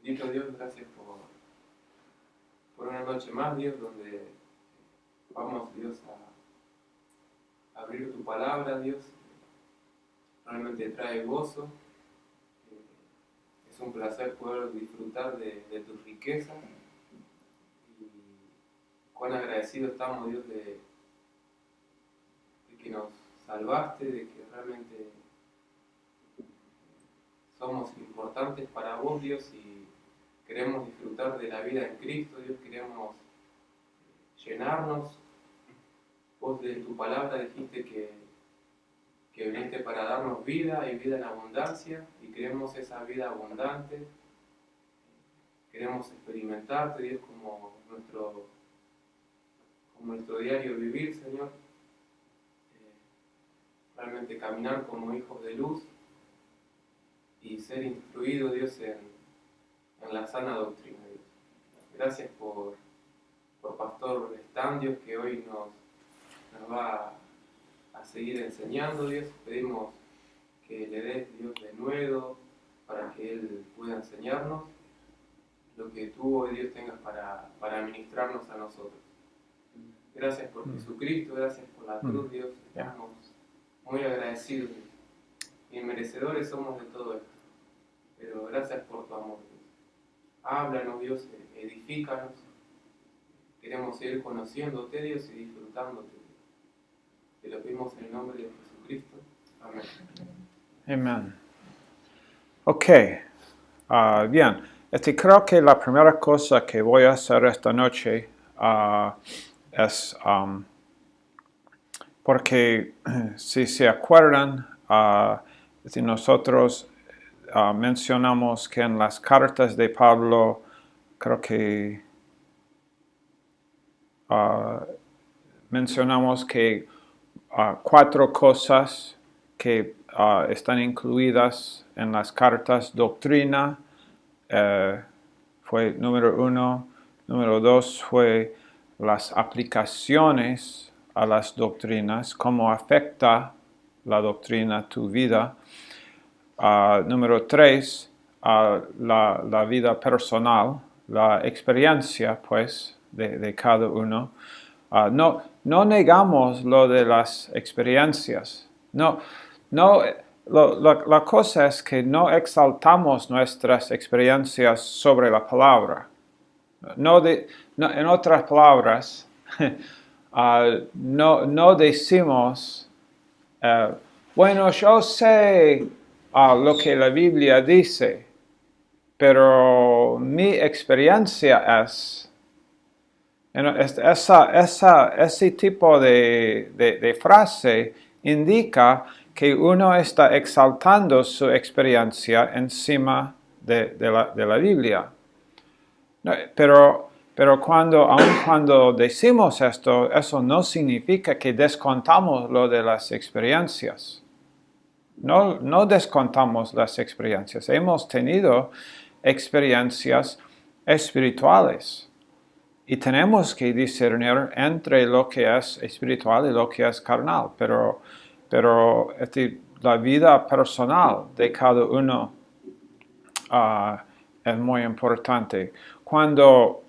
Bendito Dios, gracias por una noche más, Dios, donde vamos, Dios, a abrir tu palabra, Dios. Realmente trae gozo. Es un placer poder disfrutar de tu riqueza. Y cuán agradecidos estamos, Dios, de que nos salvaste, de que realmente somos importantes para vos, Dios, y queremos disfrutar de la vida en Cristo, Dios, queremos llenarnos. Vos de tu palabra dijiste que viniste para darnos vida y vida en abundancia, y queremos esa vida abundante. Queremos experimentarte, Dios, como nuestro diario vivir, Señor. Realmente caminar como hijos de luz y ser instruidos, Dios, en la sana doctrina, Dios. Gracias por Pastor Stan, Dios, que hoy nos va a seguir enseñando, Dios. Pedimos que le des, Dios, de nuevo para que Él pueda enseñarnos lo que tú hoy, Dios, tengas para ministrarnos a nosotros. Gracias por Jesucristo, gracias por la cruz, Dios. Estamos muy agradecidos, Dios. Y merecedores somos de todo esto. Pero gracias por tu amor, Dios. Háblanos, Dios, edifícanos. Queremos seguir conociéndote, Dios, y disfrutándote. Te lo pedimos en el nombre de Jesucristo. Amén. Amén. Ok. Bien. Creo que la primera cosa que voy a hacer esta noche es, porque si se acuerdan, nosotros mencionamos que en las cartas de Pablo, creo que mencionamos que 4 cosas que están incluidas en las cartas: doctrina, fue número 1, número 2 fue las aplicaciones a las doctrinas, cómo afecta la doctrina a tu vida. Número 3, la vida personal, la experiencia, pues, de cada uno. No negamos lo de las experiencias. La cosa es que no exaltamos nuestras experiencias sobre la palabra. En otras palabras, no decimos, bueno, yo sé lo que la Biblia dice, pero mi experiencia es... Ese tipo de frase indica que uno está exaltando su experiencia encima de la Biblia. Pero aun cuando decimos esto, eso no significa que descontamos lo de las experiencias. No descontamos las experiencias. Hemos tenido experiencias espirituales. Y tenemos que discernir entre lo que es espiritual y lo que es carnal. Pero la vida personal de cada uno es muy importante. Cuando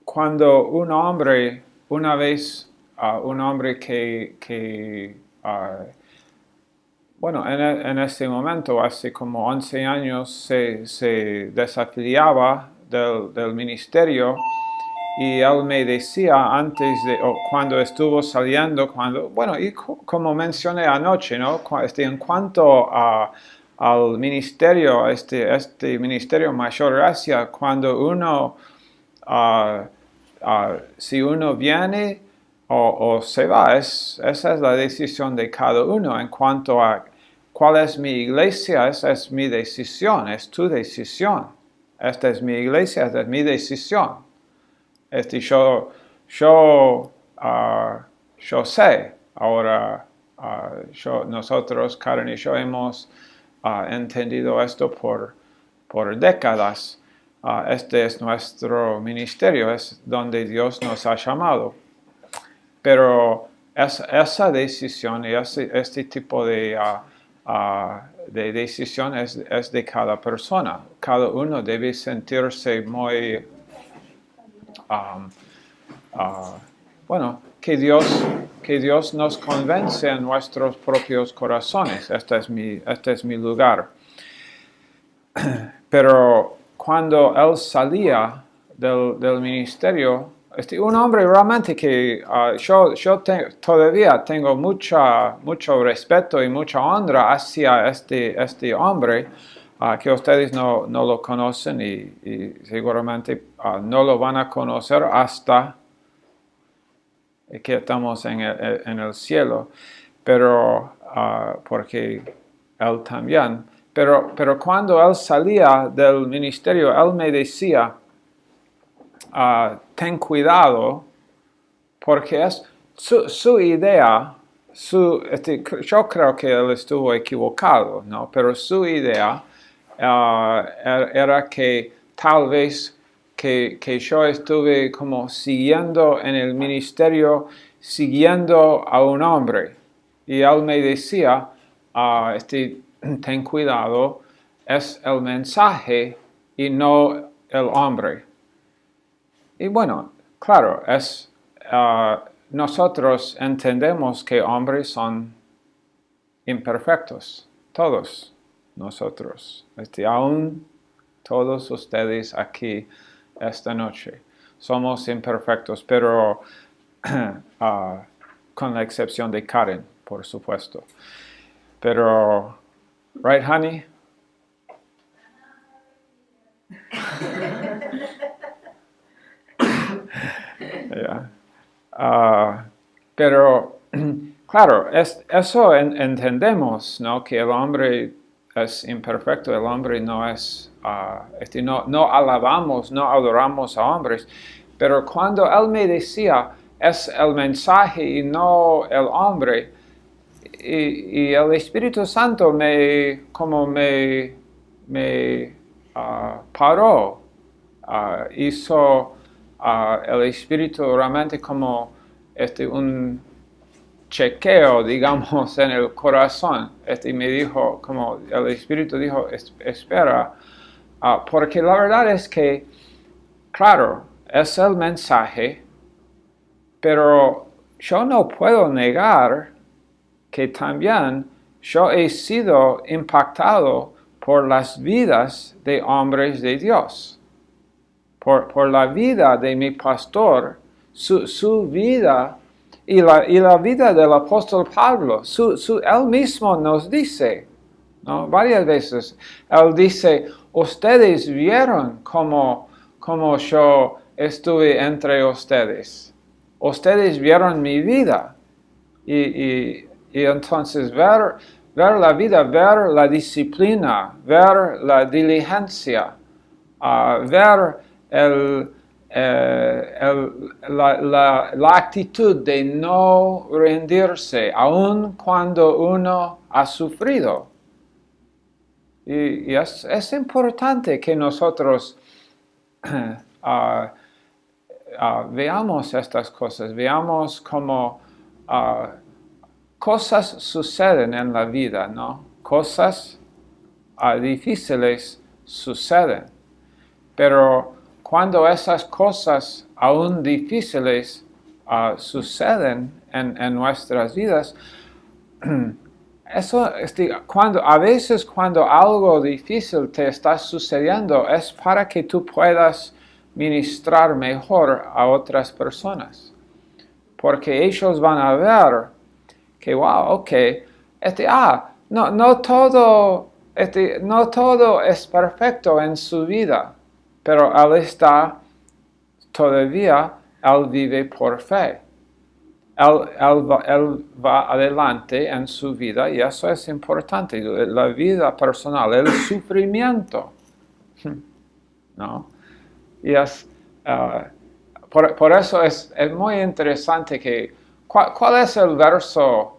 un hombre, una vez, un hombre que en este momento, hace como 11 años, se desafiliaba del ministerio, y él me decía antes cuando estuvo saliendo, y como mencioné anoche, ¿no? En cuanto al ministerio, este ministerio Mayor Gracia, cuando uno, si uno viene o se va, esa es la decisión de cada uno. En cuanto a cuál es mi iglesia, esa es mi decisión, es tu decisión. Esta es mi iglesia, esta es mi decisión. Yo sé, ahora nosotros, Karen y yo, hemos entendido esto por décadas. Este es nuestro ministerio, es donde Dios nos ha llamado. Pero esa decisión y este tipo de de decisión es de cada persona. Cada uno debe sentirse muy, bueno, que Dios nos convence en nuestros propios corazones. Este es mi lugar. Pero cuando él salía del ministerio, un hombre realmente que yo todavía tengo mucho respeto y mucha honra hacia este hombre, que ustedes no lo conocen y seguramente no lo van a conocer hasta que estamos en el cielo, pero porque él también. Pero cuando él salía del ministerio, él me decía, ten cuidado, porque es su idea, yo creo que él estuvo equivocado, ¿no? Pero su idea era que tal vez que yo estuve como siguiendo en el ministerio, siguiendo a un hombre. Y él me decía, ten cuidado, es el mensaje y no el hombre. Y bueno, claro, nosotros entendemos que hombres son imperfectos, todos nosotros, aún todos ustedes aquí esta noche, somos imperfectos, pero con la excepción de Karen, por supuesto. Pero, right, honey? Yeah. Pero, claro, eso entendemos, ¿no? Que el hombre es imperfecto, el hombre no es, no alabamos, no adoramos a hombres, pero cuando él me decía, es el mensaje y no el hombre, y el Espíritu Santo me paró, hizo el Espíritu realmente como un chequeo, digamos, en el corazón. Me dijo, como el Espíritu dijo, espera, porque la verdad es que, claro, es el mensaje, pero yo no puedo negar que también yo he sido impactado por las vidas de hombres de Dios. Por la vida de mi pastor, su vida y la vida del apóstol Pablo. Él mismo nos dice, ¿no? Varias veces, él dice, ustedes vieron cómo yo estuve entre ustedes. Ustedes vieron mi vida. Y entonces ver la vida, ver la disciplina, ver la diligencia, ver la actitud de no rendirse, aun cuando uno ha sufrido. Y es importante que nosotros veamos estas cosas, veamos cómo cosas suceden en la vida, ¿no? Cosas difíciles suceden. Pero cuando esas cosas aún difíciles suceden en nuestras vidas, eso, a veces cuando algo difícil te está sucediendo es para que tú puedas ministrar mejor a otras personas. Porque ellos van a ver que, wow, ok, no todo es perfecto en su vida. Pero él vive por fe. Él va adelante en su vida y eso es importante. La vida personal, el sufrimiento. ¿No? Y por eso es muy interesante que, ¿cuál es el verso?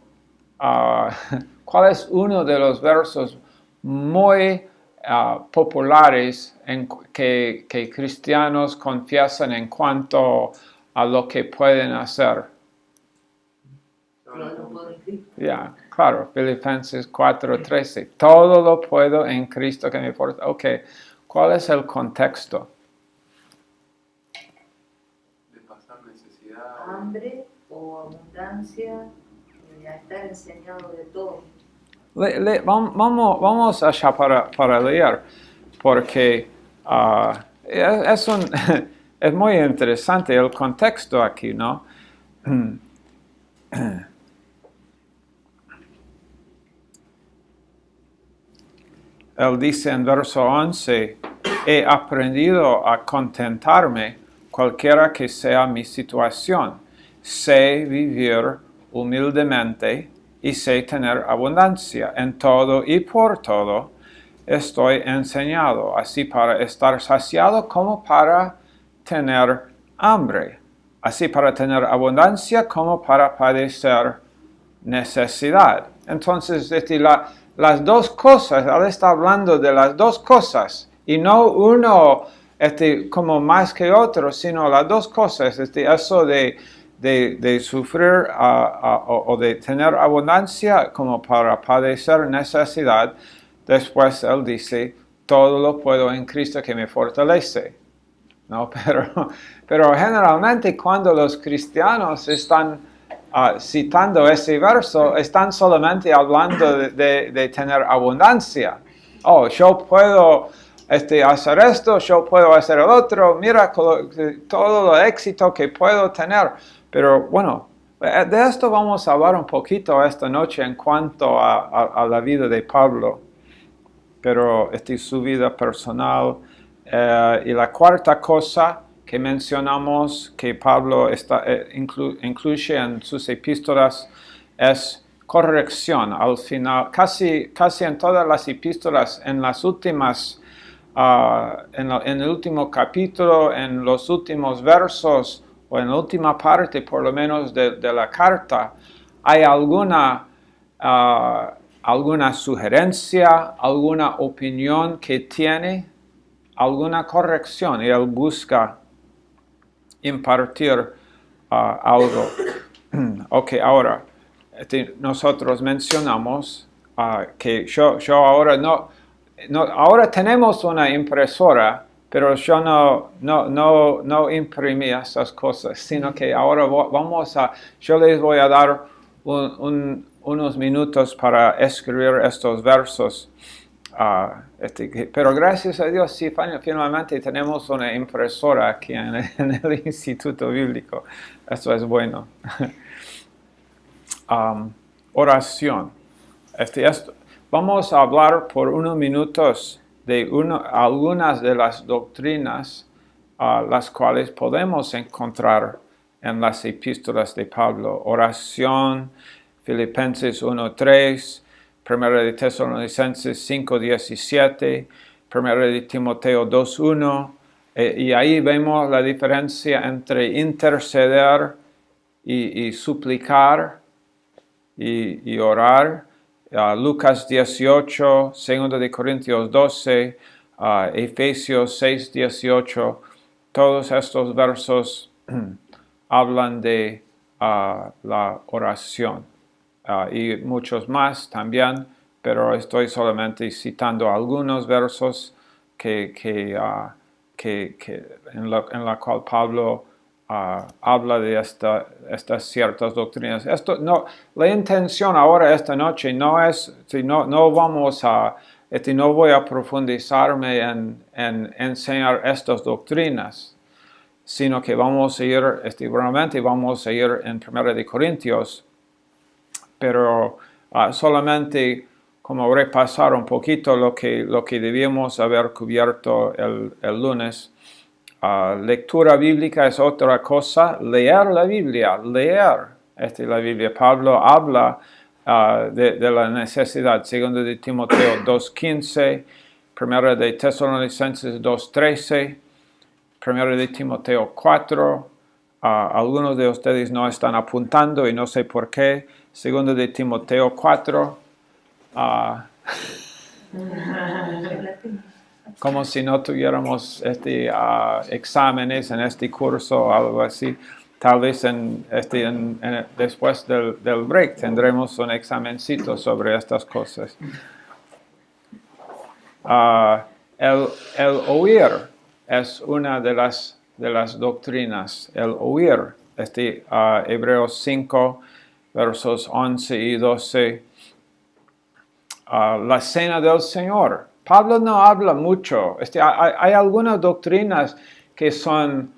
¿Cuál es uno de los versos muy populares que cristianos confiesan en cuanto a lo que pueden hacer? Todo lo puedo en Cristo. Ya, claro, Filipenses 4:13. Todo lo puedo en Cristo que me fortalece. Ok, ¿cuál es el contexto? De pasar necesidad. Hambre o abundancia, a estar enseñado de todo. Vamos allá para leer, porque es muy interesante el contexto aquí, ¿no? Él dice en verso 11, he aprendido a contentarme cualquiera que sea mi situación. Sé vivir humildemente y sé tener abundancia. En todo y por todo estoy enseñado, así para estar saciado como para tener hambre, así para tener abundancia como para padecer necesidad. Entonces, las dos cosas, él está hablando de las dos cosas, y no uno como más que otro, sino las dos cosas, eso de sufrir o de tener abundancia como para padecer necesidad. Después él dice, todo lo puedo en Cristo que me fortalece. ¿No? Pero generalmente cuando los cristianos están citando ese verso, están solamente hablando de tener abundancia. Oh, yo puedo hacer esto, yo puedo hacer el otro, mira todo el éxito que puedo tener. Pero bueno, de esto vamos a hablar un poquito esta noche en cuanto a la vida de Pablo, pero su vida personal. Y la cuarta cosa que mencionamos que Pablo incluye en sus epístolas es corrección. Al final, casi en todas las epístolas, en las últimas, en el último capítulo, en los últimos versos o en la última parte, por lo menos, de la carta, hay alguna sugerencia, alguna opinión que tiene, alguna corrección, y él busca impartir algo. Ok, ahora, nosotros mencionamos que yo ahora ahora tenemos una impresora, pero yo no imprimí esas cosas, sino que ahora yo les voy a dar unos minutos para escribir estos versos. Pero gracias a Dios, sí, finalmente tenemos una impresora aquí en el Instituto Bíblico. Eso es bueno. Oración. Vamos a hablar por unos minutos de algunas de las doctrinas las cuales podemos encontrar en las epístolas de Pablo. Oración, Filipenses 1:3, Primera de Tesalonicenses 5:17, Primera de Timoteo 2:1, y ahí vemos la diferencia entre interceder y suplicar y orar. Lucas 18, 2 de Corintios 12, Efesios 6:18, todos estos versos hablan de la oración. Y muchos más también, pero estoy solamente citando algunos versos en la cual Pablo habla de estas ciertas doctrinas. La intención ahora esta noche no es, no voy a profundizarme en enseñar estas doctrinas, sino que vamos a ir, realmente vamos a ir en 1 de Corintios, pero solamente como repasar un poquito lo que debíamos haber cubierto el lunes. Lectura bíblica es otra cosa, leer la Biblia, la Biblia. Pablo habla de la necesidad, segundo de Timoteo 2:15, primera de Tesalonicenses 2:13, primera de Timoteo 4, algunos de ustedes no están apuntando y no sé por qué, segundo de Timoteo 4, como si no tuviéramos exámenes en este curso o algo así. Tal vez después del break tendremos un examencito sobre estas cosas. El oír es una de las doctrinas, el oír. Hebreos 5, versos 11 y 12. La cena del Señor. Pablo no habla mucho. Hay algunas doctrinas que son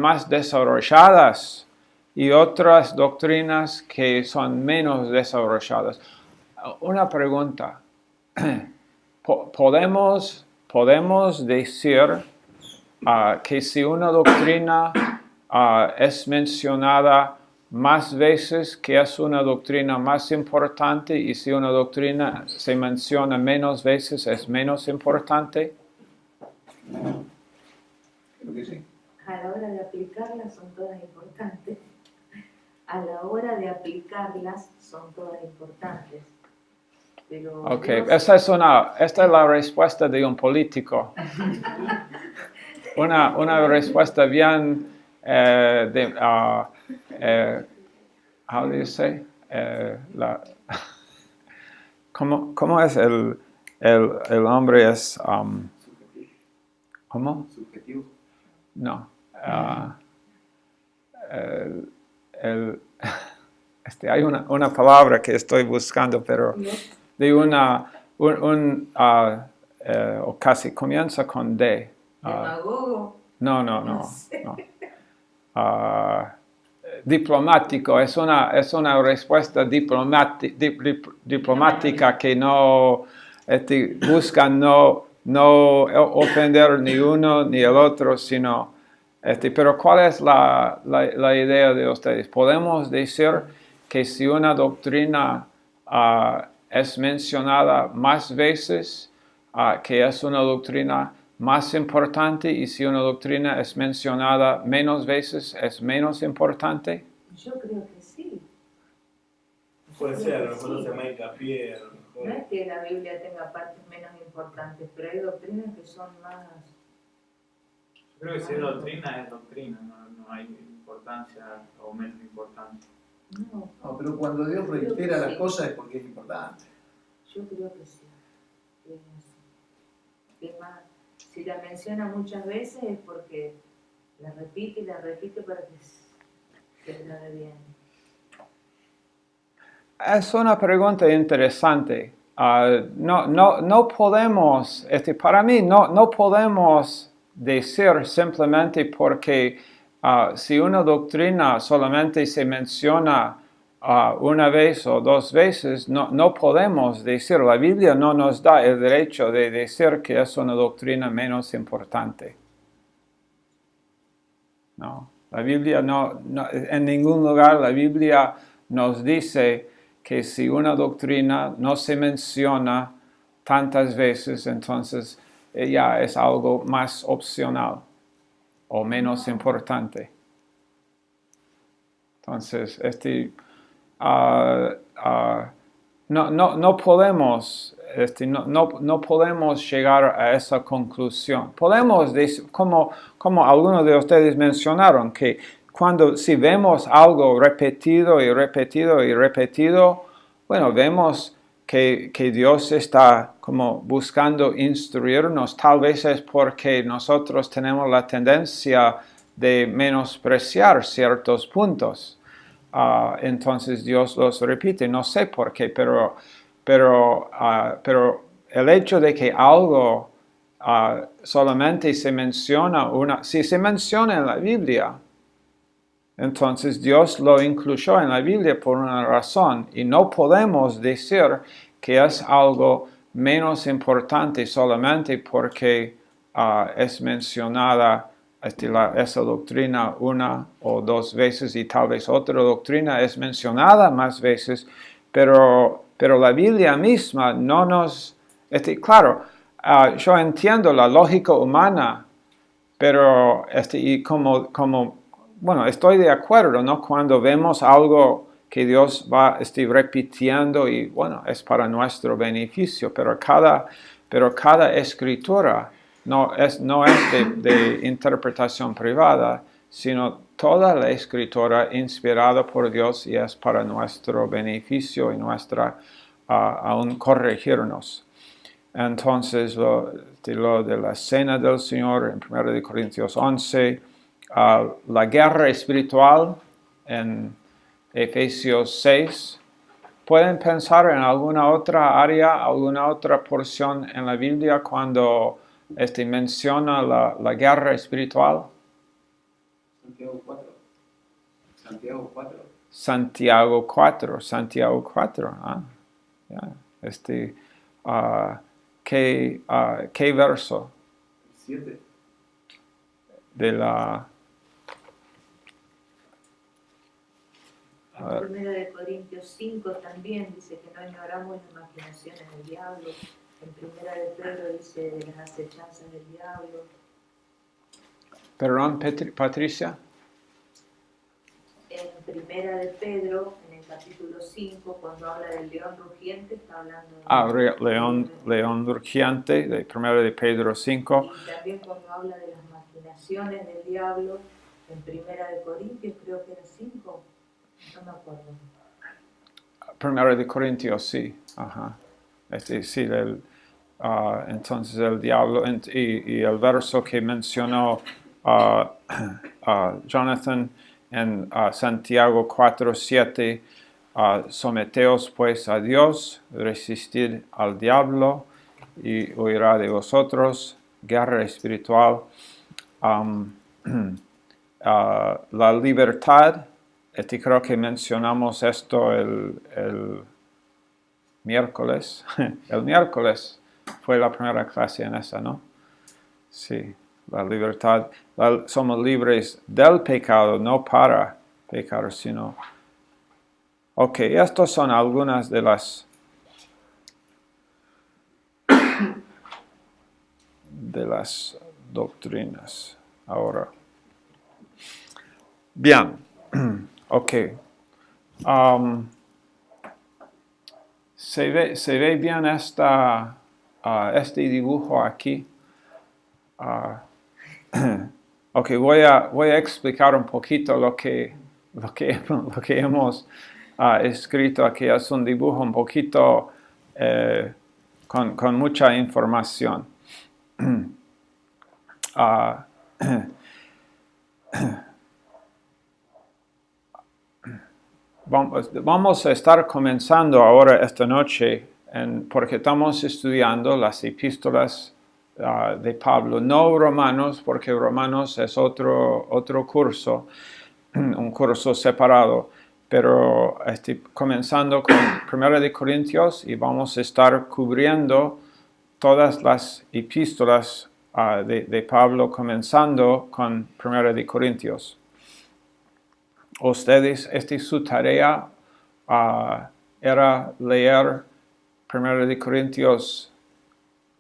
más desarrolladas y otras doctrinas que son menos desarrolladas. Una pregunta. ¿Podemos decir que si una doctrina es mencionada más veces, que es una doctrina más importante, y si una doctrina se menciona menos veces, es menos importante? Creo que sí. A la hora de aplicarlas son todas importantes. A la hora de aplicarlas son todas importantes. Pero Ok, Dios... esta es la respuesta de un político. Una respuesta bien how do you say? ¿Cómo es el hombre es ¿cómo? Subjetivo. No. Hay una palabra que estoy buscando, pero de o casi comienza con D. ¿Demagogo? No. Diplomático, es una respuesta diplomática que no busca no ofender ni uno ni el otro, sino pero ¿cuál es la idea de ustedes? ¿Podemos decir que si una doctrina es mencionada más veces, que es una doctrina más importante, y si una doctrina es mencionada menos veces, es menos importante? Yo creo que sí. Puede ser, a lo mejor no se llama hincapié, a lo mejor. No es que la Biblia tenga partes menos importantes, pero hay doctrinas que son más... Yo creo que si es doctrina, no hay importancia o menos importancia. No, No, pero cuando Dios reitera las cosas es porque es importante. yo creo que sí. Es más, si la menciona muchas veces es porque la repite y la repite para que se grabe bien. Es una pregunta interesante. No podemos, para mí, no podemos decir simplemente porque si una doctrina solamente se menciona una vez o dos veces, no podemos decir, la Biblia no nos da el derecho de decir que es una doctrina menos importante. No, la Biblia no, en ningún lugar la Biblia nos dice que si una doctrina no se menciona tantas veces, entonces ya es algo más opcional o menos importante. Entonces, no podemos llegar a esa conclusión. Podemos decir, como algunos de ustedes mencionaron, que si vemos algo repetido y repetido y repetido, bueno, vemos que Dios está como buscando instruirnos. Tal vez es porque nosotros tenemos la tendencia de menospreciar ciertos puntos. Entonces Dios los repite, no sé por qué, pero el hecho de que algo solamente se menciona si se menciona en la Biblia, entonces Dios lo incluyó en la Biblia por una razón, y no podemos decir que es algo menos importante solamente porque es mencionada esa doctrina una o dos veces, y tal vez otra doctrina es mencionada más veces, pero la Biblia misma no nos... claro, yo entiendo la lógica humana, pero y bueno, estoy de acuerdo, ¿no? Cuando vemos algo que Dios va repitiendo, y bueno, es para nuestro beneficio, pero cada escritura no es de interpretación privada, sino toda la escritura inspirada por Dios y es para nuestro beneficio y nuestra, aún corregirnos. Entonces, lo de la cena del Señor en 1 Corintios 11, la guerra espiritual en Efesios 6. ¿Pueden pensar en alguna otra área, alguna otra porción en la Biblia cuando menciona la guerra espiritual? Santiago 4. Santiago 4. Santiago 4. Santiago 4. ¿Qué verso? 7. De la... En 1 Corintios 5 también dice que no ignoramos las maquinaciones del diablo. En 1 Pedro dice de las acechanzas del diablo. Perdón, Patricia. En 1 Pedro, en el capítulo 5, cuando habla del león rugiente, está hablando de León rugiente, de 1 de Pedro 5. Y también cuando habla de las maquinaciones del diablo, en 1 Corintios, creo que era 5, no me acuerdo. 1 de Corintios, sí. Ajá. Sí, entonces el diablo, y el verso que mencionó Jonathan en Santiago 4:7, someteos pues a Dios, resistid al diablo y huirá de vosotros. Guerra espiritual. La libertad, creo que mencionamos esto el miércoles. El miércoles fue la primera clase en esa, ¿no? Sí, la libertad. Somos libres del pecado, no para pecar, sino... Ok, estas son algunas de las doctrinas. Ahora. Bien. Ok. ¿Se ve bien este dibujo aquí? Ok, voy a explicar un poquito lo que hemos escrito aquí. Es un dibujo un poquito con mucha información. Vamos a estar comenzando ahora esta noche porque estamos estudiando las epístolas de Pablo, no Romanos, porque Romanos es otro curso, un curso separado, pero comenzando con 1 de Corintios y vamos a estar cubriendo todas las epístolas de Pablo, comenzando con 1 de Corintios. Ustedes, su tarea era leer 1 de Corintios,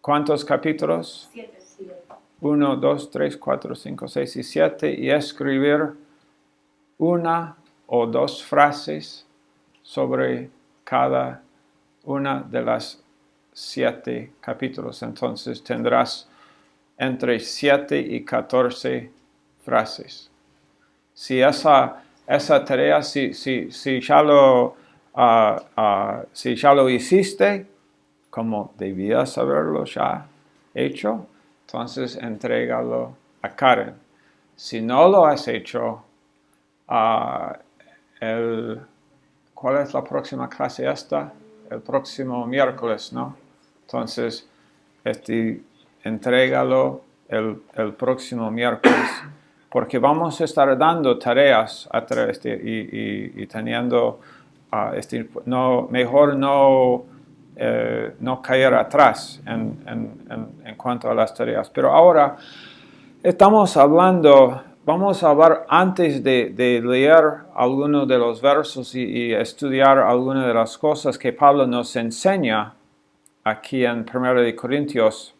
¿cuántos capítulos? 7. 1, 2, 3, 4, 5, 6 y 7, y escribir una o dos frases sobre cada una de las 7 capítulos. Entonces tendrás entre 7 y 14 frases. Si esa tarea, si ya lo hiciste, como debías haberlo ya hecho, entonces entrégalo a Karen. Si no lo has hecho, ¿cuál es la próxima clase esta? El próximo miércoles, ¿no? Entonces, entrégalo el próximo miércoles, porque vamos a estar dando tareas a través y teniendo, mejor no caer atrás en cuanto a las tareas. Pero ahora vamos a hablar antes de leer algunos de los versos y estudiar algunas de las cosas que Pablo nos enseña aquí en 1 de Corintios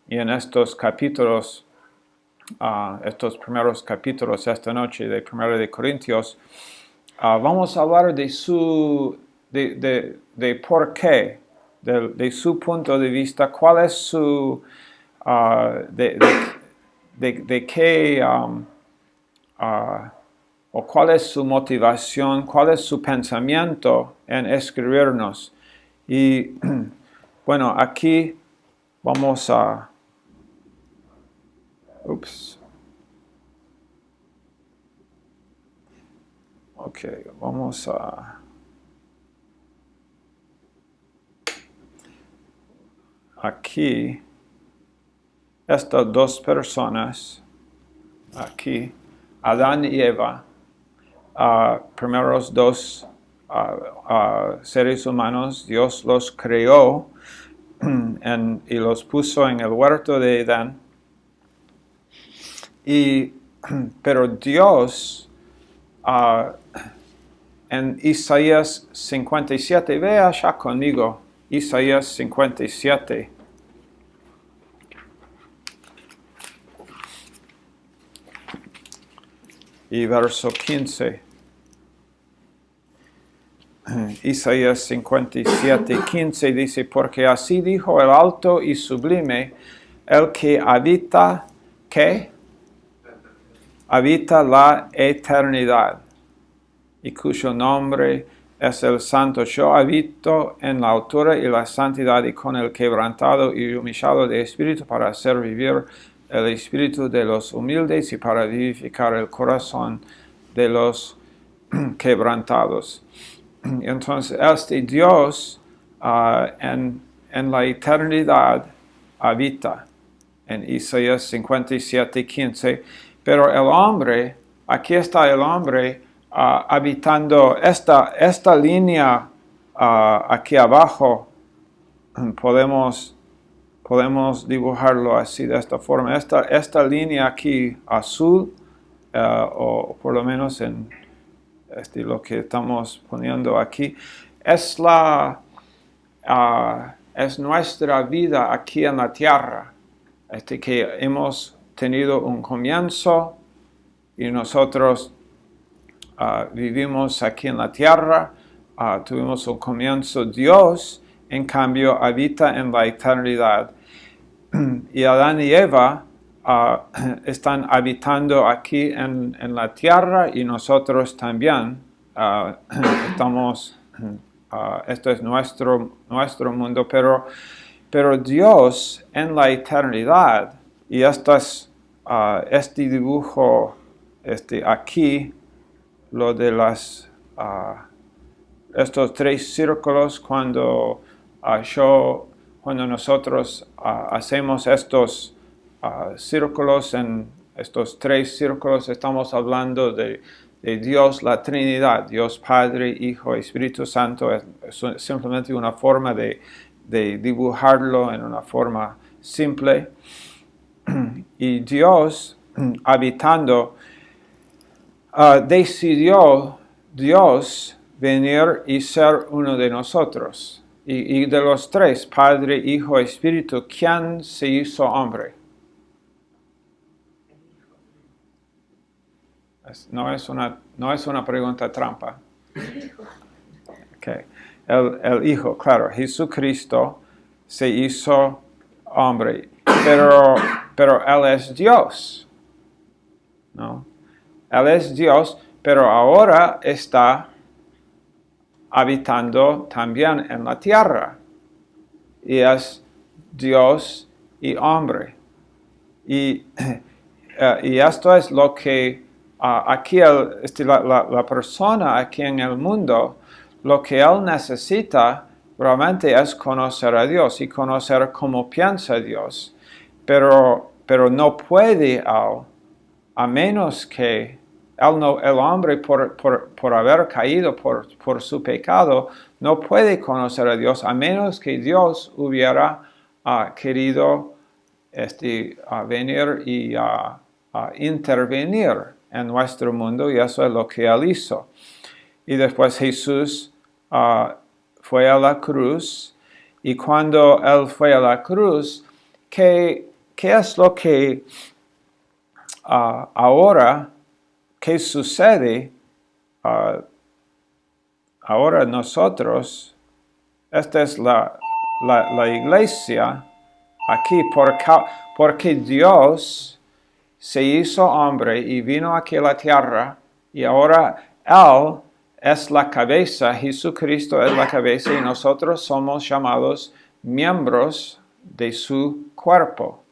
y en estos capítulos, estos primeros capítulos esta noche de 1 de Corintios. Vamos a hablar de por qué, de su punto de vista, cuál es su, de qué o cuál es su motivación, cuál es su pensamiento en escribirnos. Y bueno, aquí vamos a... Ok, vamos a... Aquí, estas dos personas, aquí, Adán y Eva, primeros dos seres humanos, Dios los creó y los puso en el huerto de Edén. Pero Dios, en Isaías 57, ve allá conmigo, Isaías 57. Y verso 15. Isaías 57, 15 dice, porque así dijo el alto y sublime, el que habita, ¿qué? Habita la eternidad, y cuyo nombre es el santo. Yo habito en la altura y la santidad, y con el quebrantado y humillado de espíritu, para hacer vivir el espíritu de los humildes y para vivificar el corazón de los quebrantados. Entonces, este Dios en la eternidad habita, en Isaías 57, 15, pero el hombre, aquí está el hombre habitando esta línea aquí abajo. Podemos dibujarlo así, de esta forma. Esta línea aquí azul, o por lo menos en lo que estamos poniendo aquí, es nuestra vida aquí en la tierra, que hemos tenido un comienzo y nosotros vivimos aquí en la tierra, tuvimos un comienzo. Dios, en cambio, habita en la eternidad. Y Adán y Eva están habitando aquí en la tierra, y nosotros también estamos, esto es nuestro mundo, pero Dios en la eternidad, y este dibujo aquí, lo de estos tres círculos, cuando nosotros hacemos estos círculos, en estos tres círculos estamos hablando de Dios, la Trinidad, Dios Padre, Hijo, Espíritu Santo. Es simplemente una forma de dibujarlo en una forma simple. Y Dios habitando, decidió Dios venir y ser uno de nosotros. Y de los tres, Padre, Hijo, Espíritu, ¿quién se hizo hombre? No es una pregunta trampa. Okay. El Hijo, claro, Jesucristo se hizo hombre, pero Él es Dios, ¿no? Él es Dios, pero ahora está habitando también en la tierra, y es Dios y hombre. Y esto es lo que aquí la persona aquí en el mundo, lo que él necesita realmente es conocer a Dios y conocer cómo piensa Dios, pero no puede él, a menos que el hombre por haber caído por su pecado, no puede conocer a Dios, a menos que Dios hubiera querido venir y intervenir en nuestro mundo, y eso es lo que Él hizo. Y después Jesús fue a la cruz, y cuando Él fue a la cruz, ¿qué es lo que ahora, qué sucede? Ahora nosotros, esta es la iglesia aquí, porque Dios se hizo hombre y vino aquí a la tierra, y ahora Él es la cabeza, Jesucristo es la cabeza, y nosotros somos llamados miembros de su cuerpo,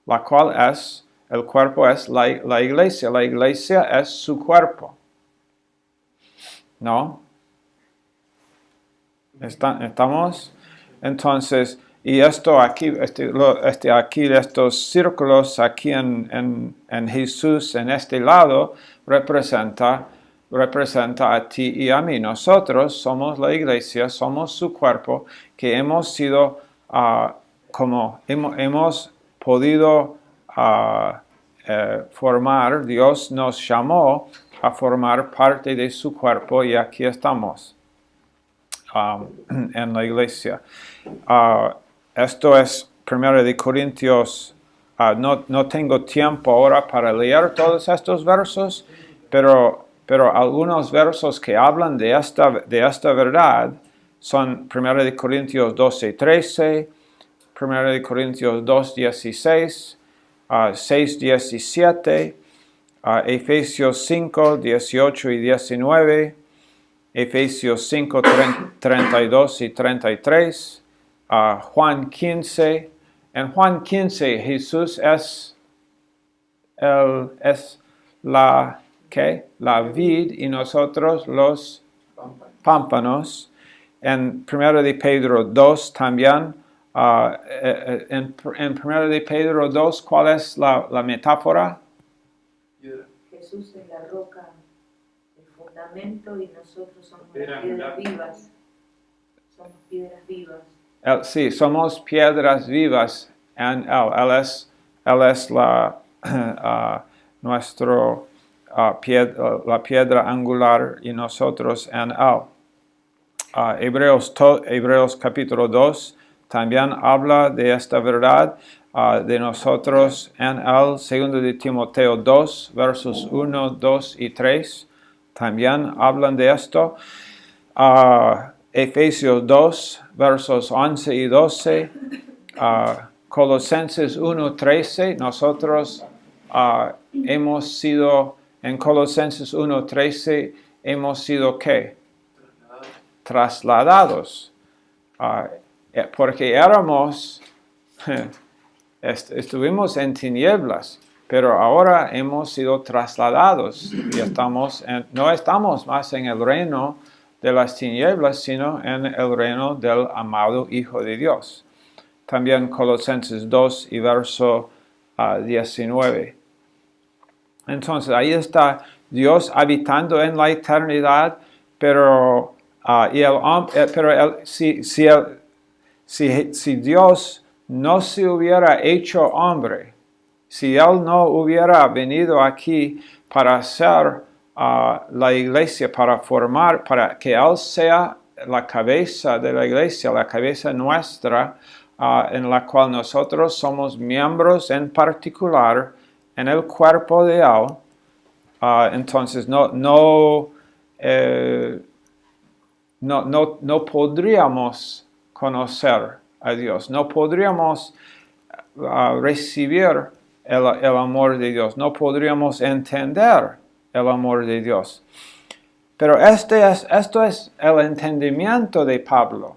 la cual es, el cuerpo es la iglesia es su cuerpo. ¿No? ¿Estamos? Entonces, y esto aquí, aquí estos círculos aquí en Jesús, en este lado, representa a ti y a mí. Nosotros somos la iglesia, somos su cuerpo, que hemos sido, como hemos podido formar, Dios nos llamó a formar parte de su cuerpo y aquí estamos en la iglesia. Esto es 1 Corintios. No tengo tiempo ahora para leer todos estos versos, pero algunos versos que hablan de esta verdad son 1 Corintios 12:13, 1 Corintios 2:16, 6:17, Efesios 5:18 y 19, Efesios 5:32 y 33, Juan 15. En Juan 15 Jesús es la vid y nosotros los pámpanos. En 1 de Pedro 2 también, en 1 de Pedro 2, ¿cuál es la metáfora? Jesús es la roca, el fundamento, y nosotros somos Piedra las piedras angular. vivas. Somos piedras vivas. Sí, somos piedras vivas en Él. Él es la piedra angular y nosotros en Él. Hebreos capítulo 2 también habla de esta verdad, de nosotros en Él. 2 de Timoteo 2, versos 1, 2 y 3, también hablan de esto. Efesios 2, versos 11 y 12, Colosenses 1, 13, nosotros hemos sido, en Colosenses 1, 13, hemos sido ¿qué? Trasladados. Porque éramos, estuvimos en tinieblas, pero ahora hemos sido trasladados y no estamos más en el reino de las tinieblas, sino en el reino del amado Hijo de Dios. También Colosenses 2 y verso 19. Entonces ahí está Dios habitando en la eternidad, pero si Dios no se hubiera hecho hombre, si Él no hubiera venido aquí para hacer la iglesia, para formar, para que Él sea la cabeza de la iglesia, la cabeza nuestra, en la cual nosotros somos miembros en particular en el cuerpo de Él, entonces no podríamos conocer a Dios, no podríamos recibir el amor de Dios, no podríamos entender el amor de Dios. Pero esto es el entendimiento de Pablo.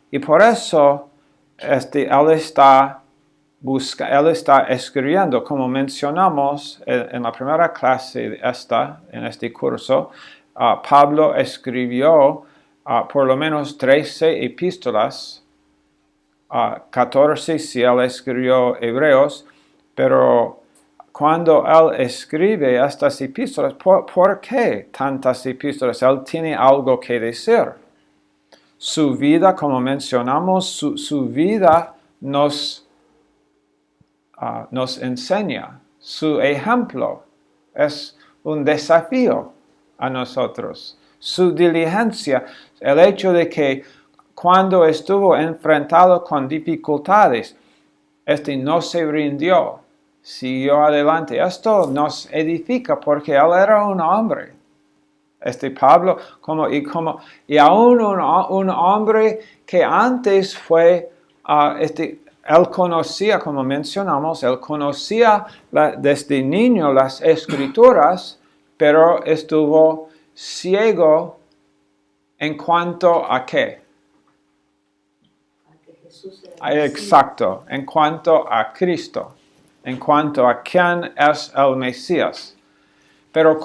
Y por eso él está escribiendo, como mencionamos en la primera clase en este curso, Pablo escribió por lo menos 13 epístolas, 14 si él escribió Hebreos, pero cuando él escribe estas epístolas, ¿por qué tantas epístolas? Él tiene algo que decir. Su vida, como mencionamos, su vida nos enseña. Su ejemplo es un desafío a nosotros. Su diligencia, el hecho de que cuando estuvo enfrentado con dificultades, no se rindió, siguió adelante. Esto nos edifica porque él era un hombre. Pablo, y aún un hombre que antes fue, él conocía, como mencionamos, él conocía desde niño las escrituras, pero estuvo ciego en cuanto a qué. A que Jesús era el Mesías. Exacto, en cuanto a Cristo, en cuanto a quién es el Mesías. Pero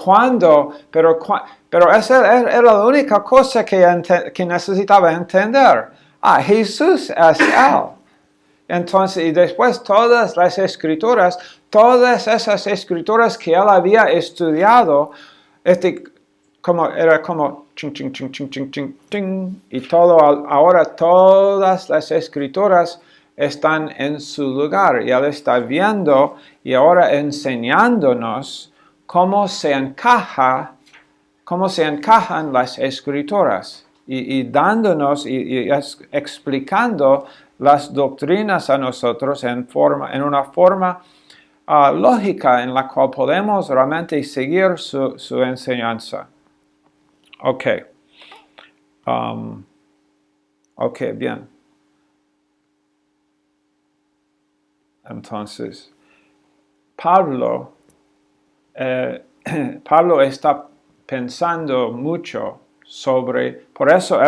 esa era la única cosa que necesitaba entender. Jesús es Él. Entonces, y después todas las escrituras, todas esas escrituras que él había estudiado, era como ching, ching, ching, ching, ching, ching, ching, y ahora todas las escrituras están en su lugar, y él está viendo y ahora enseñándonos cómo se encajan las escrituras, y dándonos y explicando las doctrinas a nosotros en una forma lógica en la cual podemos realmente seguir su enseñanza. Ok. Ok, bien. Entonces, Pablo está pensando mucho por eso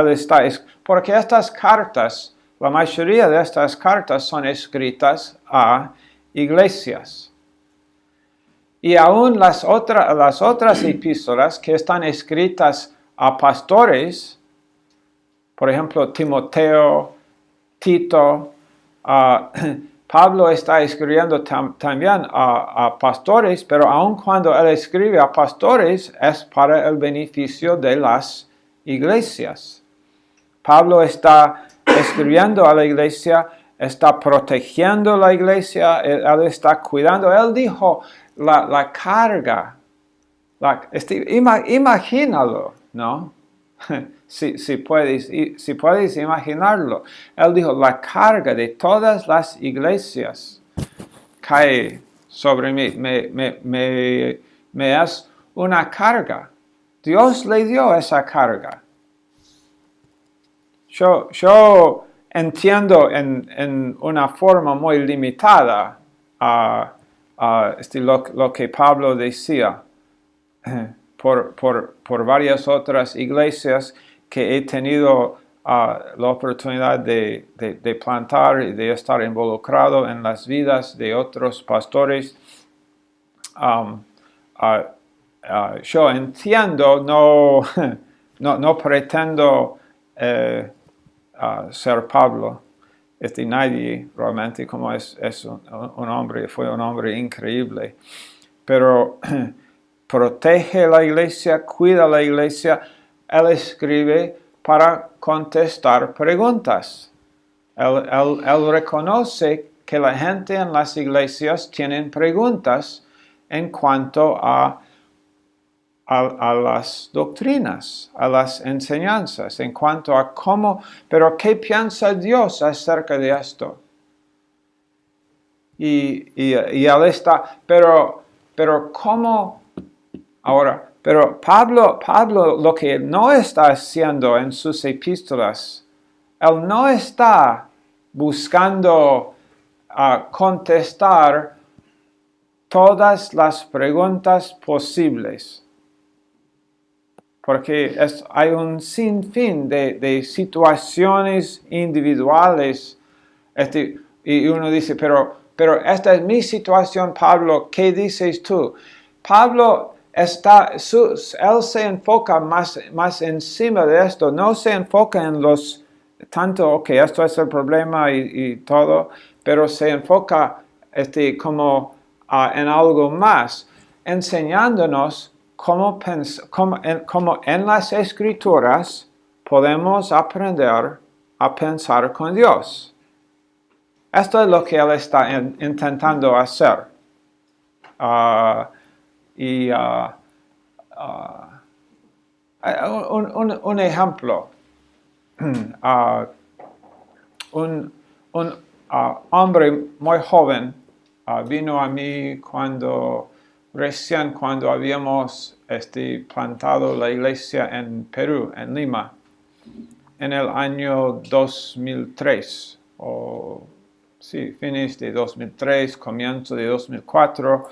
porque estas cartas, la mayoría de estas cartas son escritas a iglesias. Y aún las otras epístolas que están escritas a pastores, por ejemplo, Timoteo, Tito, Pablo está escribiendo también a pastores, pero aun cuando él escribe a pastores es para el beneficio de las iglesias. Pablo está escribiendo a la iglesia, está protegiendo la iglesia, él está cuidando. Él dijo la carga, imagínalo, ¿no? Si puedes imaginarlo. Él dijo, la carga de todas las iglesias cae sobre mí, me es una carga. Dios le dio esa carga. Yo entiendo en una forma muy limitada lo que Pablo decía por varias otras iglesias que he tenido la oportunidad de plantar y de estar involucrado en las vidas de otros pastores. Yo entiendo, no pretendo ser Pablo, nadie realmente, como es un hombre, fue un hombre increíble, pero protege la iglesia, cuida la iglesia. Él escribe para contestar preguntas. Él reconoce que la gente en las iglesias tienen preguntas en cuanto a las doctrinas, a las enseñanzas, en cuanto a pero ¿qué piensa Dios acerca de esto? Y él está, pero ¿cómo? Ahora, pero Pablo lo que no está haciendo en sus epístolas, él no está buscando contestar todas las preguntas posibles. Porque hay un sinfín de situaciones individuales. Y uno dice, pero esta es mi situación, Pablo, ¿qué dices tú? Pablo él se enfoca más encima de esto, no se enfoca en tanto, esto es el problema y todo, pero se enfoca como en algo más, enseñándonos cómo en las escrituras podemos aprender a pensar con Dios. Esto es lo que él está intentando hacer. Un ejemplo. Un hombre muy joven vino a mí cuando habíamos plantado la iglesia en Perú, en Lima, en el año 2003, sí, fines de 2003, comienzo de 2004,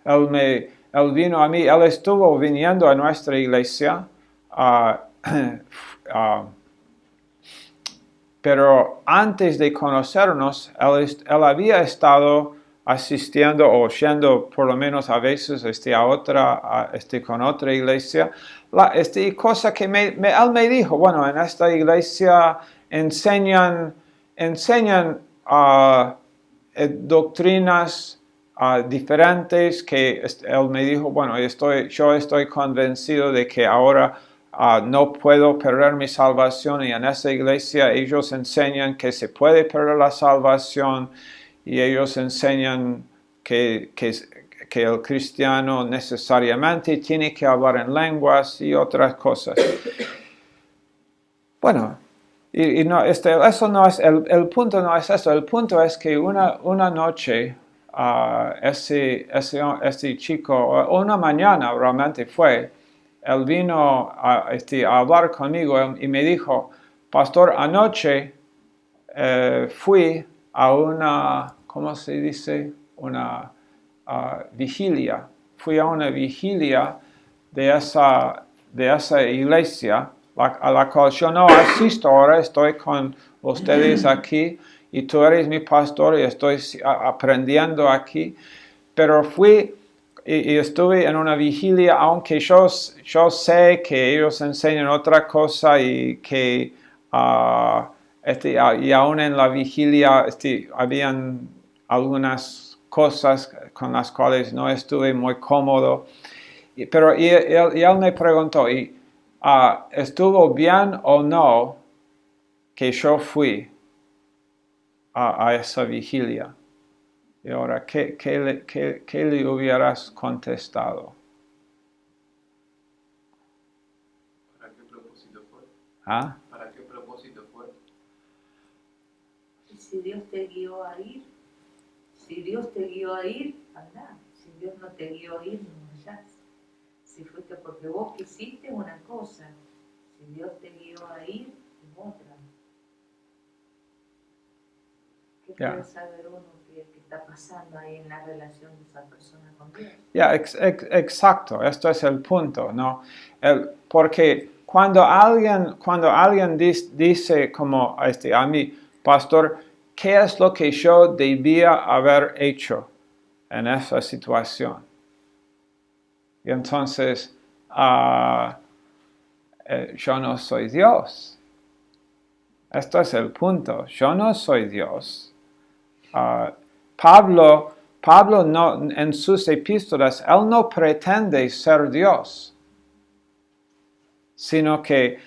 él vino a mí, él estuvo viniendo a nuestra iglesia, pero antes de conocernos, él había estado asistiendo o yendo por lo menos a veces con otra iglesia. Cosa que él me dijo, bueno, en esta iglesia enseñan doctrinas diferentes, que él me dijo, bueno, yo estoy convencido de que ahora no puedo perder mi salvación, y en esa iglesia ellos enseñan que se puede perder la salvación, y ellos enseñan que el cristiano necesariamente tiene que hablar en lenguas y otras cosas. Bueno, eso no es, el punto no es eso, el punto es que una noche ese chico, o una mañana realmente fue, él vino a hablar conmigo y me dijo, pastor, anoche fui a una, ¿cómo se dice? Una vigilia. Fui a una vigilia de esa iglesia, a la cual yo no asisto ahora, estoy con ustedes aquí, y tú eres mi pastor y estoy aprendiendo aquí, pero fui y estuve en una vigilia, aunque yo sé que ellos enseñan otra cosa y que y aún en la vigilia habían algunas cosas con las cuales no estuve muy cómodo, pero él me preguntó, ¿estuvo bien o no que yo fui a esa vigilia? Y ahora, ¿qué le hubieras contestado? ¿Para qué propósito fue? ¿Ah? ¿Para qué propósito fue? Y si Dios te guió a ir, anda. Si Dios no te guió a ir, no vayas. Si fuiste porque vos quisiste una cosa, si Dios te guió a ir, es otra. ¿Qué puede saber uno que está pasando ahí en la relación de esa persona con Dios? Exacto, esto es el punto, ¿no? Porque cuando alguien dice como a mí, pastor, ¿qué es lo que yo debía haber hecho en esa situación? Y entonces, yo no soy Dios. Esto es el punto, yo no soy Dios. Pablo no, en sus epístolas, él no pretende ser Dios, sino que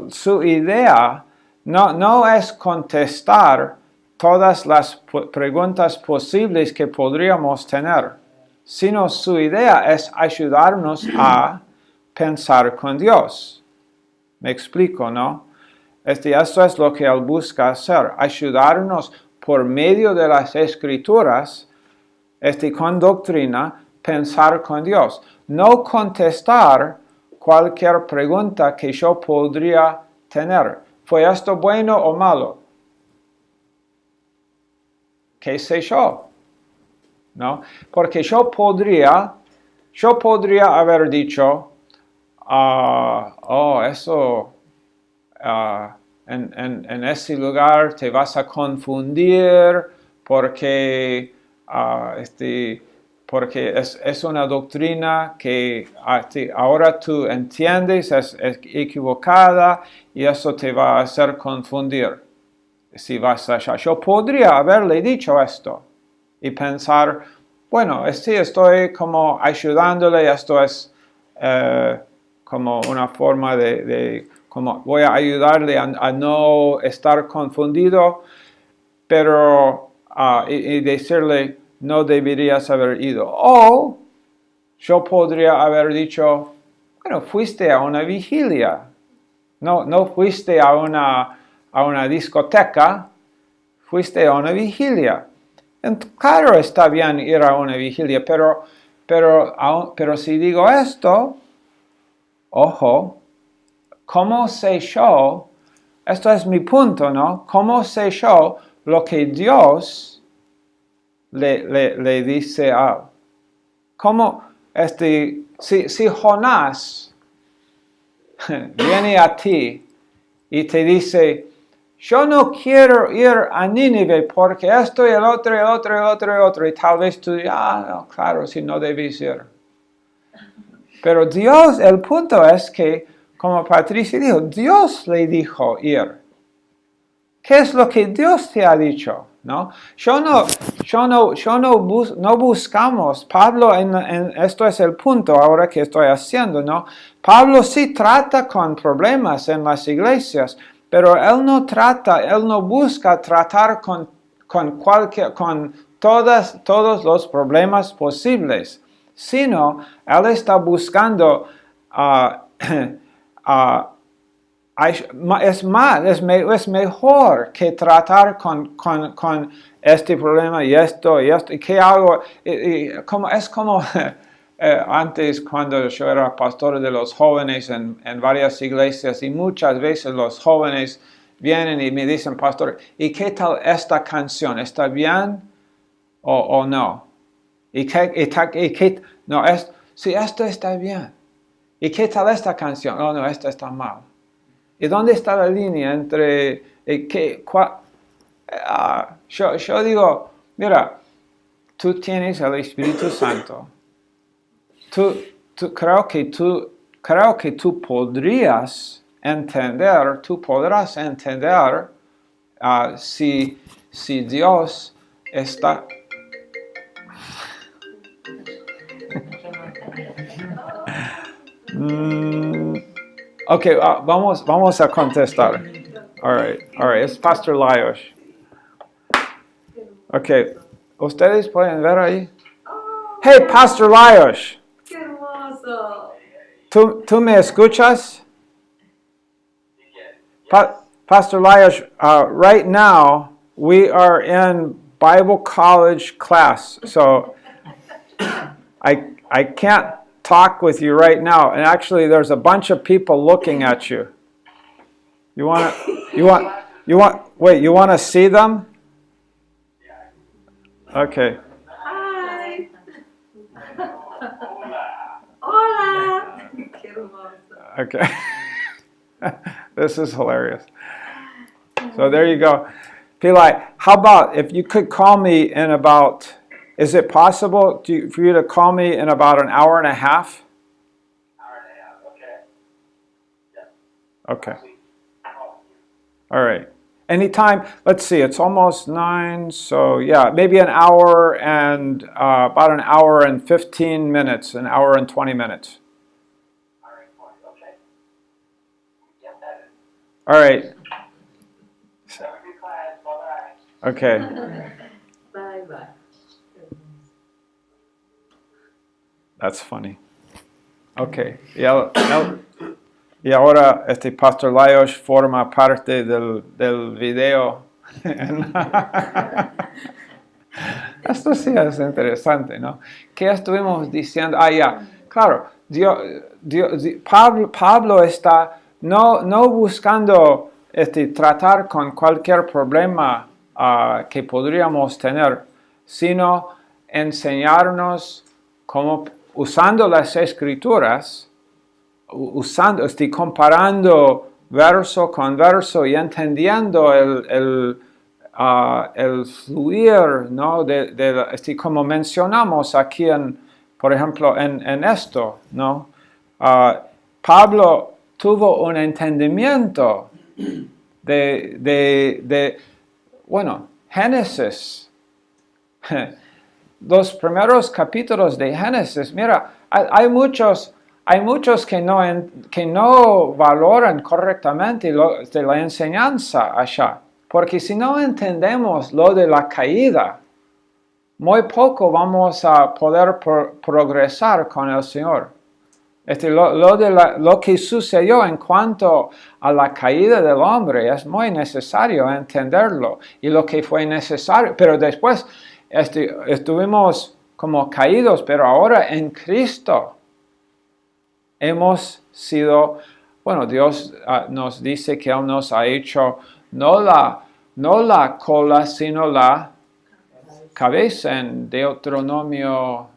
su idea no es contestar todas las preguntas posibles que podríamos tener, sino su idea es ayudarnos a pensar con Dios. ¿Me explico, no? Eso es lo que él busca hacer, ayudarnos por medio de las Escrituras, con doctrina, pensar con Dios. No contestar cualquier pregunta que yo podría tener. ¿Fue esto bueno o malo? ¿Qué sé yo? ¿No? Porque yo podría haber dicho, eso... en ese lugar te vas a confundir porque es una doctrina que ahora tú entiendes, es equivocada, y eso te va a hacer confundir si vas allá. Yo podría haberle dicho esto y pensar, bueno, estoy como ayudándole, esto es como una forma como voy a ayudarle a no estar confundido, pero y decirle, no deberías haber ido. O yo podría haber dicho, bueno, fuiste a una vigilia, no fuiste a una discoteca, fuiste a una vigilia. Claro, está bien ir a una vigilia, pero si digo esto, ojo, ¿cómo sé yo? Esto es mi punto, ¿no? ¿Cómo sé yo lo que Dios le dice a él. Como si Jonás viene a ti y te dice, yo no quiero ir a Nínive porque esto y el otro, y tal vez tú digas, no, claro, si no debes ir. Pero Dios, el punto es que, como Patricia dijo, Dios le dijo ir. ¿Qué es lo que Dios te ha dicho? ¿No? No buscamos, Pablo, esto es el punto ahora que estoy haciendo, ¿no? Pablo sí trata con problemas en las iglesias, pero él no busca tratar con todos los problemas posibles, sino él está buscando es mejor que tratar con este problema y esto, y qué hago, es como antes cuando yo era pastor de los jóvenes en varias iglesias, y muchas veces los jóvenes vienen y me dicen, pastor, ¿y qué tal esta canción? ¿Está bien o no? Sí, esto está bien. ¿Y qué tal esta canción? Oh, no, esta está mal. ¿Y dónde está la línea entre yo digo, mira, tú tienes el Espíritu Santo. Creo que tú podrás entender si Dios está. Ok, vamos a contestar. All right, es Pastor Laios. Ok, ¿ustedes pueden ver ahí? Hey, Pastor Laios. ¡Qué hermoso! ¿Tú me escuchas? Pastor Laios, right now we are in Bible college class, so I can't talk with you right now, and actually there's a bunch of people looking at you. You want to see them? Okay. Hi. Hola. Qué hermoso. Okay. This is hilarious. So there you go. Pili, how about if you could call me in about, is it possible for you to call me in about an hour and a half? Okay. All right. Anytime, let's see, it's almost 9, so yeah, maybe an hour and about an hour and 15 minutes, an hour and 20 minutes. All right. Okay. Bye bye. That's funny. Okay. Y ahora Pastor Laios forma parte del video. Esto sí es interesante, ¿no? ¿Qué estuvimos diciendo? Claro, Pablo está no buscando tratar con cualquier problema que podríamos tener, sino enseñarnos cómo, usando las Escrituras, comparando verso con verso y entendiendo el fluir, ¿no? Como mencionamos aquí, por ejemplo, en esto, ¿no? Pablo tuvo un entendimiento de Génesis. Los primeros capítulos de Génesis, mira, hay muchos que no valoran correctamente de la enseñanza allá, porque si no entendemos lo de la caída, muy poco vamos a poder progresar con el Señor. Lo que sucedió en cuanto a la caída del hombre es muy necesario entenderlo, y lo que fue necesario, pero después estuvimos como caídos, pero ahora en Cristo hemos sido, Dios nos dice que Él nos ha hecho no no la cola, sino la cabeza en Deuteronomio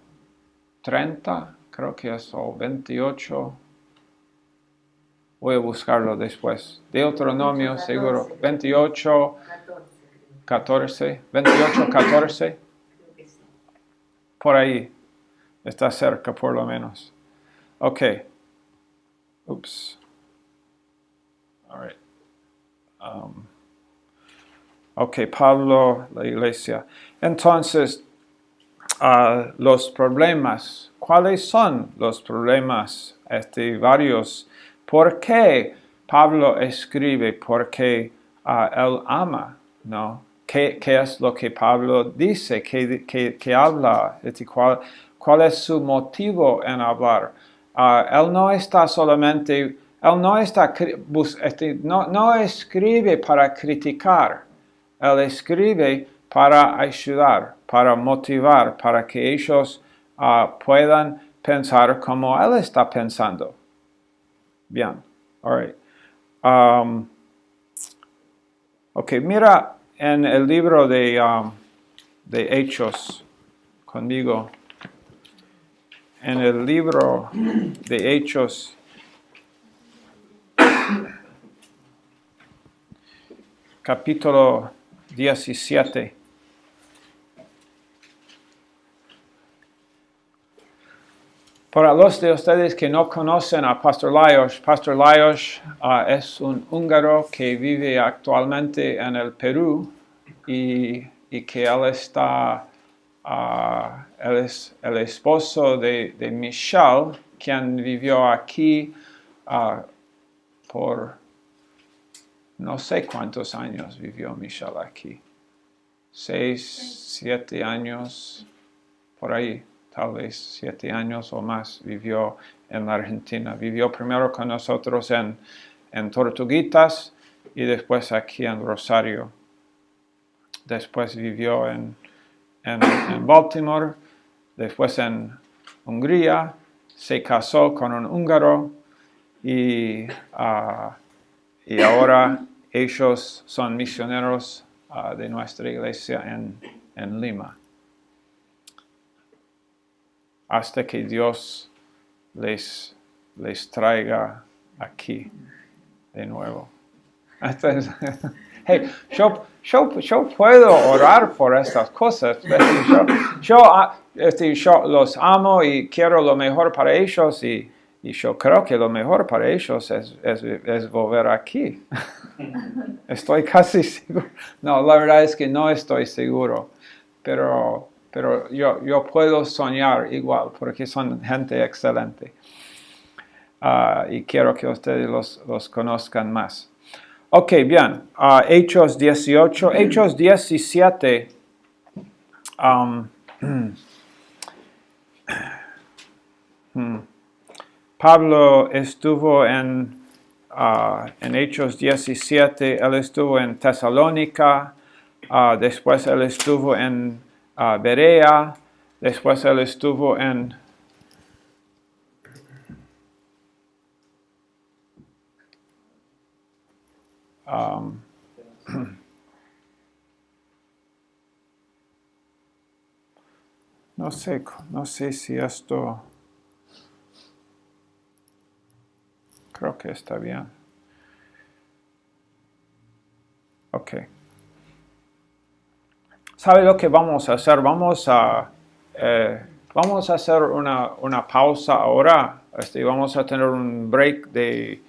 30, creo que es, o 28. Voy a buscarlo después. Deuteronomio, 14, seguro. creo. 28, 14. 28, 14. Creo que sí. Por ahí. Está cerca, por lo menos. Ok. Oops. All right. Ok, Pablo, la iglesia. Entonces, los problemas. ¿Cuáles son los problemas? Varios. ¿Por qué Pablo escribe? Porque él ama, ¿no? ¿Qué es lo que Pablo dice? ¿Qué habla? ¿Cuál es su motivo en hablar? Él no está solamente, él no está, no escribe para criticar. Él escribe para ayudar, para motivar, para que ellos puedan pensar como él está pensando. Bien, all right. Ok, mira en el libro de Hechos conmigo. En el libro de Hechos, capítulo 17. Para los de ustedes que no conocen a Pastor Lajos es un húngaro que vive actualmente en el Perú y que él está, él es el esposo de Michelle, quien vivió aquí por no sé cuántos años vivió Michelle aquí. 6, 7 años, por ahí. Tal vez 7 años o más vivió en la Argentina. Vivió primero con nosotros en Tortuguitas y después aquí en Rosario. Después vivió en Baltimore, después en Hungría, se casó con un húngaro y ahora ellos son misioneros de nuestra iglesia en Lima. Hasta que Dios les traiga aquí de nuevo. Entonces, hey, yo puedo orar por estas cosas. Yo los amo y quiero lo mejor para ellos y yo creo que lo mejor para ellos es volver aquí. Estoy casi seguro. No, la verdad es que no estoy seguro, pero yo puedo soñar igual, porque son gente excelente. Y quiero que ustedes los conozcan más. Ok, bien. Hechos 18. Hechos 17. Pablo estuvo en Hechos 17. Él estuvo en Tesalónica. Después él estuvo en Berea, después él estuvo en no sé si esto, creo que está bien. Ok. ¿Sabe lo que vamos a hacer? Vamos a hacer una pausa ahora. Vamos a tener un break de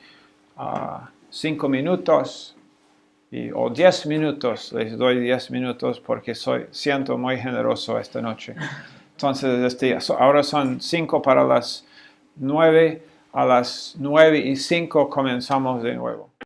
5 minutos o 10 minutos. Les doy 10 minutos porque siento muy generoso esta noche. Entonces, ahora son 5 para las 9. A las 9:05 comenzamos de nuevo.